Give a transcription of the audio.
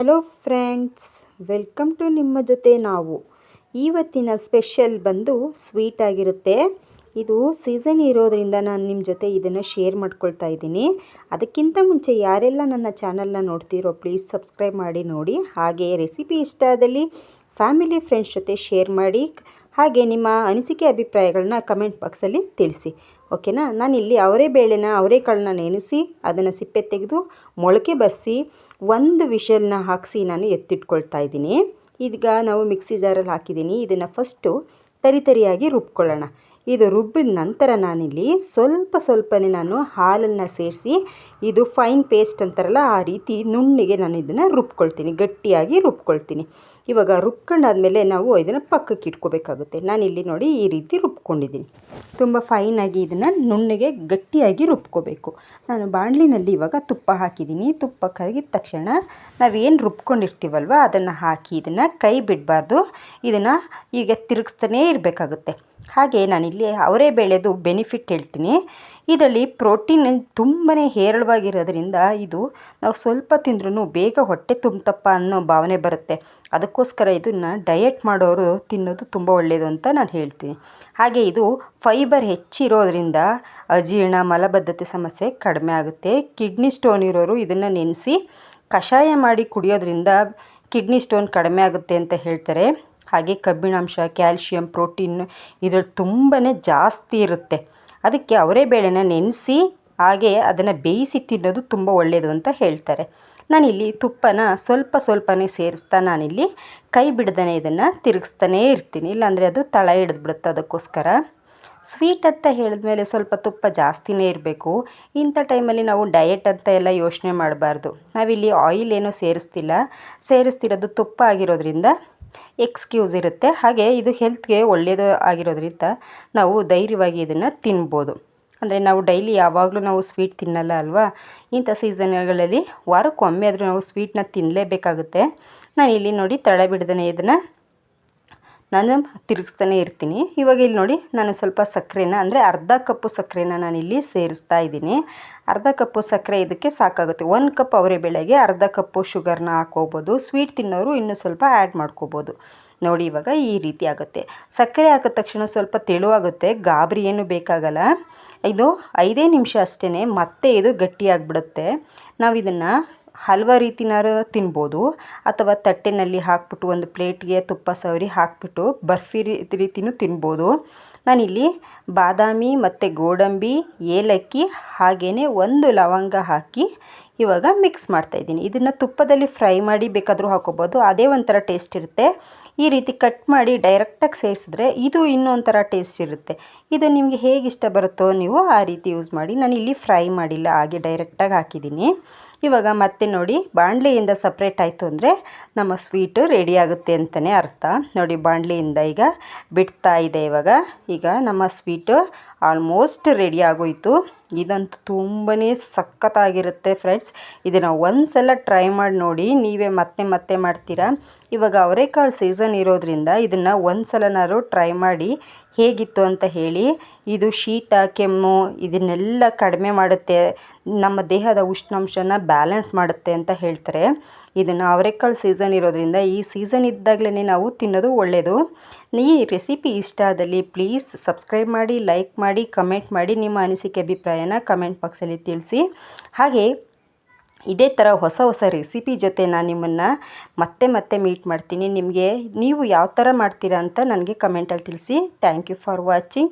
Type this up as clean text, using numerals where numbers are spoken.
Hello friends, welcome to ನಿಮ್ಮ ಜೊತೆ ನಾವು. ಇವತ್ತಿನ ಸ್ಪೆಷಲ್ ಬಂದು ಸ್ವೀಟ್ ಆಗಿರುತ್ತೆ. ಇದು ಸೀಸನ್ ಇರೋದರಿಂದ ನಾನು ನಿಮ್ಮ ಜೊತೆ ಇದನ್ನು ಶೇರ್ ಮಾಡ್ಕೊಳ್ತಾ ಇದ್ದೀನಿ. ಅದಕ್ಕಿಂತ ಮುಂಚೆ ಯಾರೆಲ್ಲ ನನ್ನ ಚಾನಲ್ನ ನೋಡ್ತೀರೋ ಪ್ಲೀಸ್ ಸಬ್ಸ್ಕ್ರೈಬ್ ಮಾಡಿ ನೋಡಿ. ಹಾಗೆ ರೆಸಿಪಿ ಇಷ್ಟ ಆದಲ್ಲಿ ಫ್ಯಾಮಿಲಿ ಫ್ರೆಂಡ್ಸ್ ಜೊತೆ ಶೇರ್ ಮಾಡಿ. ಹಾಗೆ ನಿಮ್ಮ ಅನಿಸಿಕೆ ಅಭಿಪ್ರಾಯಗಳನ್ನ ಕಮೆಂಟ್ ಬಾಕ್ಸಲ್ಲಿ ತಿಳಿಸಿ, ಓಕೆನಾ. ನಾನಿಲ್ಲಿ ಅವರೆಕಾಳನ್ನ ನೆನೆಸಿ ಅದನ್ನು ಸಿಪ್ಪೆ ತೆಗೆದು ಮೊಳಕೆ ಬರಿಸಿ ಒಂದು ವಿಷಲ್ನ ಹಾಕಿಸಿ ನಾನು ಎತ್ತಿಟ್ಕೊಳ್ತಾ ಇದ್ದೀನಿ. ಈಗ ನಾವು ಮಿಕ್ಸಿ ಜಾರಲ್ಲಿ ಹಾಕಿದ್ದೀನಿ. ಇದನ್ನು ಫಸ್ಟು ತರಿಯಾಗಿ ರುಬ್ಕೊಳ್ಳೋಣ. ಇದು ರುಬ್ಬಿದ ನಂತರ ನಾನಿಲ್ಲಿ ಸ್ವಲ್ಪನೇ ನಾನು ಹಾಲನ್ನು ಸೇರಿಸಿ, ಇದು ಫೈನ್ ಪೇಸ್ಟ್ ಅಂತಾರಲ್ಲ ಆ ರೀತಿ ನುಣ್ಣಿಗೆ ನಾನು ಇದನ್ನು ರುಬ್ಕೊಳ್ತೀನಿ, ಗಟ್ಟಿಯಾಗಿ ರುಬ್ಕೊಳ್ತೀನಿ. ಇವಾಗ ರುಬ್ಕೊಂಡಾದ್ಮೇಲೆ ನಾವು ಇದನ್ನು ಪಕ್ಕಕ್ಕೆ ಇಟ್ಕೋಬೇಕಾಗುತ್ತೆ. ನಾನಿಲ್ಲಿ ನೋಡಿ ಈ ರೀತಿ ರುಬ್ಕೊಂಡಿದ್ದೀನಿ. ತುಂಬ ಫೈನಾಗಿ ಇದನ್ನು ನುಣ್ಣಗೆ ಗಟ್ಟಿಯಾಗಿ ರುಬ್ಕೋಬೇಕು. ನಾನು ಬಾಣಲಿನಲ್ಲಿ ಇವಾಗ ತುಪ್ಪ ಹಾಕಿದ್ದೀನಿ. ತುಪ್ಪ ಕರಗಿದ ತಕ್ಷಣ ನಾವೇನು ರುಬ್ಕೊಂಡಿರ್ತೀವಲ್ವ ಅದನ್ನು ಹಾಕಿ ಇದನ್ನು ಕೈ ಬಿಡಬಾರ್ದು, ಇದನ್ನು ಈಗ ತಿರುಗಿಸ್ತಾನೇ ಇರಬೇಕಾಗುತ್ತೆ. ಹಾಗೆ ನಾನಿಲ್ಲಿ ಅವರೆಬೇಳೆದು ಬೆನಿಫಿಟ್ ಹೇಳ್ತೀನಿ. ಇದರಲ್ಲಿ ಪ್ರೋಟೀನ್ ತುಂಬಾ ಹೇರಳವಾಗಿರೋದ್ರಿಂದ ಇದು ನಾವು ಸ್ವಲ್ಪ ತಿಂದ್ರೂ ಬೇಗ ಹೊಟ್ಟೆ ತುಂಬತಪ್ಪ ಅನ್ನೋ ಭಾವನೆ ಬರುತ್ತೆ. ಅದಕ್ಕೋಸ್ಕರ ಇದನ್ನು ಡಯಟ್ ಮಾಡೋರು ತಿನ್ನೋದು ತುಂಬ ಒಳ್ಳೆಯದು ಅಂತ ನಾನು ಹೇಳ್ತೀನಿ. ಹಾಗೆ ಇದು ಫೈಬರ್ ಹೆಚ್ಚಿರೋದ್ರಿಂದ ಅಜೀರ್ಣ, ಮಲಬದ್ಧತೆ ಸಮಸ್ಯೆ ಕಡಿಮೆ ಆಗುತ್ತೆ. ಕಿಡ್ನಿ ಸ್ಟೋನ್ ಇರೋರು ಇದನ್ನು ನೆನೆಸಿ ಕಷಾಯ ಮಾಡಿ ಕುಡಿಯೋದ್ರಿಂದ ಕಿಡ್ನಿ ಸ್ಟೋನ್ ಕಡಿಮೆ ಆಗುತ್ತೆ ಅಂತ ಹೇಳ್ತಾರೆ. ಹಾಗೆ ಕಬ್ಬಿಣಾಂಶ, ಕ್ಯಾಲ್ಶಿಯಂ, ಪ್ರೋಟೀನ್ ಇದರಲ್ಲಿ ತುಂಬಾ ಜಾಸ್ತಿ ಇರುತ್ತೆ. ಅದಕ್ಕೆ ಅವರೆಬೇಳೆನ ನೆನೆಸಿ ಹಾಗೆ ಅದನ್ನು ಬೇಯಿಸಿ ತಿನ್ನೋದು ತುಂಬ ಒಳ್ಳೆಯದು ಅಂತ ಹೇಳ್ತಾರೆ. ನಾನಿಲ್ಲಿ ತುಪ್ಪನ ಸ್ವಲ್ಪನೇ ಸೇರಿಸ್ತಾ ನಾನಿಲ್ಲಿ ಕೈ ಬಿಡ್ದೇ ಇದನ್ನು ತಿರುಗಿಸ್ತಾನೇ ಇರ್ತೀನಿ, ಇಲ್ಲಾಂದರೆ ಅದು ತಳ ಹಿಡಿದ್ಬಿಡುತ್ತೆ. ಅದಕ್ಕೋಸ್ಕರ ಸ್ವೀಟ್ ಅಂತ ಹೇಳಿದ್ಮೇಲೆ ಸ್ವಲ್ಪ ತುಪ್ಪ ಜಾಸ್ತಿನೇ ಇರಬೇಕು. ಇಂಥ ಟೈಮಲ್ಲಿ ನಾವು ಡಯಟ್ ಅಂತ ಎಲ್ಲ ಯೋಚನೆ ಮಾಡಬಾರ್ದು. ನಾವಿಲ್ಲಿ ಆಯಿಲ್ ಏನೂ ಸೇರಿಸ್ತಿರೋದು ತುಪ್ಪ ಆಗಿರೋದ್ರಿಂದ ಎಕ್ಸ್ಕ್ಯೂಸ್ ಇರುತ್ತೆ. ಹಾಗೆ ಇದು ಹೆಲ್ತ್ಗೆ ಒಳ್ಳೆಯದು ಆಗಿರೋದ್ರಿಂದ ನಾವು ಧೈರ್ಯವಾಗಿ ಇದನ್ನು ತಿನ್ಬೋದು. ಅಂದರೆ ನಾವು ಡೈಲಿ ಯಾವಾಗಲೂ ನಾವು ಸ್ವೀಟ್ ತಿನ್ನಲ್ಲ ಅಲ್ವಾ. ಇಂಥ ಸೀಸನ್ಗಳಲ್ಲಿ ವಾರಕ್ಕೊಮ್ಮೆ ಆದರೂ ನಾವು ಸ್ವೀಟ್ನ ತಿನ್ನಲೇಬೇಕಾಗುತ್ತೆ. ನಾನಿಲ್ಲಿ ನೋಡಿ ತಳ ಬಿಡ್ದೇ ಇದನ್ನು ನಾನು ತಿರುಗಿಸ್ತಾನೆ ಇರ್ತೀನಿ. ಇವಾಗ ಇಲ್ಲಿ ನೋಡಿ ನಾನು ಸ್ವಲ್ಪ ಸಕ್ಕರೆನ, ಅಂದರೆ ಅರ್ಧ ಕಪ್ಪು ಸಕ್ಕರೆನ ನಾನಿಲ್ಲಿ ಸೇರಿಸ್ತಾ ಇದ್ದೀನಿ. ಅರ್ಧ ಕಪ್ಪು ಸಕ್ಕರೆ ಇದಕ್ಕೆ ಸಾಕಾಗುತ್ತೆ. 1 ಕಪ್ ಅವರೆಬೇಳೆಗೆ ಅರ್ಧ ಕಪ್ಪು ಶುಗರ್ನ ಹಾಕೋಬೋದು. ಸ್ವೀಟ್ ತಿನ್ನೋರು ಇನ್ನೂ ಸ್ವಲ್ಪ ಆ್ಯಡ್ ಮಾಡ್ಕೋಬೋದು. ನೋಡಿ ಇವಾಗ ಈ ರೀತಿ ಆಗುತ್ತೆ. ಸಕ್ಕರೆ ಹಾಕಿದ ತಕ್ಷಣ ಸ್ವಲ್ಪ ತೆಳುವಾಗುತ್ತೆ, ಗಾಬರಿ ಏನು ಬೇಕಾಗಲ್ಲ. ಇದು 5 ನಿಮಿಷ ಅಷ್ಟೇ, ಮತ್ತೆ ಇದು ಗಟ್ಟಿಯಾಗಿಬಿಡುತ್ತೆ. ನಾವು ಇದನ್ನು ಹಲ್ವಾ ರೀತಿನಾರು ತಿನ್ಬೋದು, ಅಥವಾ ತಟ್ಟೆನಲ್ಲಿ ಹಾಕ್ಬಿಟ್ಟು ಒಂದು ಪ್ಲೇಟ್ಗೆ ತುಪ್ಪ ಸವರಿ ಹಾಕ್ಬಿಟ್ಟು ಬರ್ಫಿ ರೀತಿನೂ ತಿನ್ಬೋದು. ನಾನಿಲ್ಲಿ ಬಾದಾಮಿ ಮತ್ತು ಗೋಡಂಬಿ, ಏಲಕ್ಕಿ ಹಾಗೆಯೇ 1 ಲವಂಗ ಹಾಕಿ ಇವಾಗ ಮಿಕ್ಸ್ ಮಾಡ್ತಾಯಿದ್ದೀನಿ. ಇದನ್ನು ತುಪ್ಪದಲ್ಲಿ ಫ್ರೈ ಮಾಡಿ ಬೇಕಾದರೂ ಹಾಕೋಬೋದು, ಅದೇ ಒಂಥರ ಟೇಸ್ಟ್ ಇರುತ್ತೆ. ಈ ರೀತಿ ಕಟ್ ಮಾಡಿ ಡೈರೆಕ್ಟಾಗಿ ಸೇರಿಸಿದ್ರೆ ಇದು ಇನ್ನೂ ಒಂಥರ ಟೇಸ್ಟ್ ಇರುತ್ತೆ. ಇದು ನಿಮಗೆ ಹೇಗೆ ಇಷ್ಟ ಬರುತ್ತೋ ನೀವು ಆ ರೀತಿ ಯೂಸ್ ಮಾಡಿ. ನಾನು ಇಲ್ಲಿ ಫ್ರೈ ಮಾಡಿಲ್ಲ, ಹಾಗೆ ಡೈರೆಕ್ಟಾಗಿ ಹಾಕಿದ್ದೀನಿ. ಇವಾಗ ಮತ್ತೆ ನೋಡಿ ಬಾಣಲೆಯಿಂದ ಸಪ್ರೇಟ್ ಆಯಿತು ಅಂದರೆ ನಮ್ಮ ಸ್ವೀಟು ರೆಡಿ ಆಗುತ್ತೆ ಅಂತಲೇ ಅರ್ಥ. ನೋಡಿ ಬಾಣಲೆಯಿಂದ ಈಗ ಬಿಡ್ತಾ ಇದೆ. ಈಗ ನಮ್ಮ ಸ್ವೀಟು ಆಲ್ಮೋಸ್ಟ್ ರೆಡಿ ಆಗೋಯಿತು. ಇದಂತೂ ತುಂಬಾ ಸಖತ್ತಾಗಿರುತ್ತೆ ಫ್ರೆಂಡ್ಸ್. ಇದನ್ನು ಒಂದು ಸಲ ಟ್ರೈ ಮಾಡಿ ನೋಡಿ, ನೀವೇ ಮತ್ತೆ ಮಾಡ್ತೀರಾ. ಇವಾಗ ಅವರೆಕಾಳು ಸೀಸನ್ ಇರೋದ್ರಿಂದ ಇದನ್ನು ಒಂದು ಸಲನಾದ್ರು ಟ್ರೈ ಮಾಡಿ ಹೇಗಿತ್ತು ಅಂತ ಹೇಳಿ. ಇದು ಶೀತ, ಕೆಮ್ಮು ಇದನ್ನೆಲ್ಲ ಕಡಿಮೆ ಮಾಡುತ್ತೆ, ನಮ್ಮ ದೇಹದ ಉಷ್ಣಾಂಶನ ಬ್ಯಾಲೆನ್ಸ್ ಮಾಡುತ್ತೆ ಅಂತ ಹೇಳ್ತಾರೆ. ಇದನ್ನು ಅವರೆಕಾಳು ಸೀಸನ್ ಇರೋದ್ರಿಂದ ಈ ಸೀಸನ್ ಇದ್ದಾಗಲೇ ನಾವು ತಿನ್ನೋದು ಒಳ್ಳೆಯದು. ಈ ರೆಸಿಪಿ ಇಷ್ಟ ಆದಲ್ಲಿ ಪ್ಲೀಸ್ ಸಬ್ಸ್ಕ್ರೈಬ್ ಮಾಡಿ, ಲೈಕ್ ಮಾಡಿ, ಕಮೆಂಟ್ ಮಾಡಿ. ನಿಮ್ಮ ಅನಿಸಿಕೆ ಅಭಿಪ್ರಾಯನ ಕಮೆಂಟ್ ಬಾಕ್ಸಲ್ಲಿ ತಿಳಿಸಿ. ಹಾಗೆ ಇದೇ ಥರ ಹೊಸ ರೆಸಿಪಿ ಜೊತೆ ನಾನು ನಿಮ್ಮನ್ನು ಮತ್ತೆ ಮೀಟ್ ಮಾಡ್ತೀನಿ. ನೀವು ಯಾವ ಥರ ಮಾಡ್ತೀರಾ ಅಂತ ನನಗೆ ಕಮೆಂಟಲ್ಲಿ ತಿಳಿಸಿ. Thank you for watching.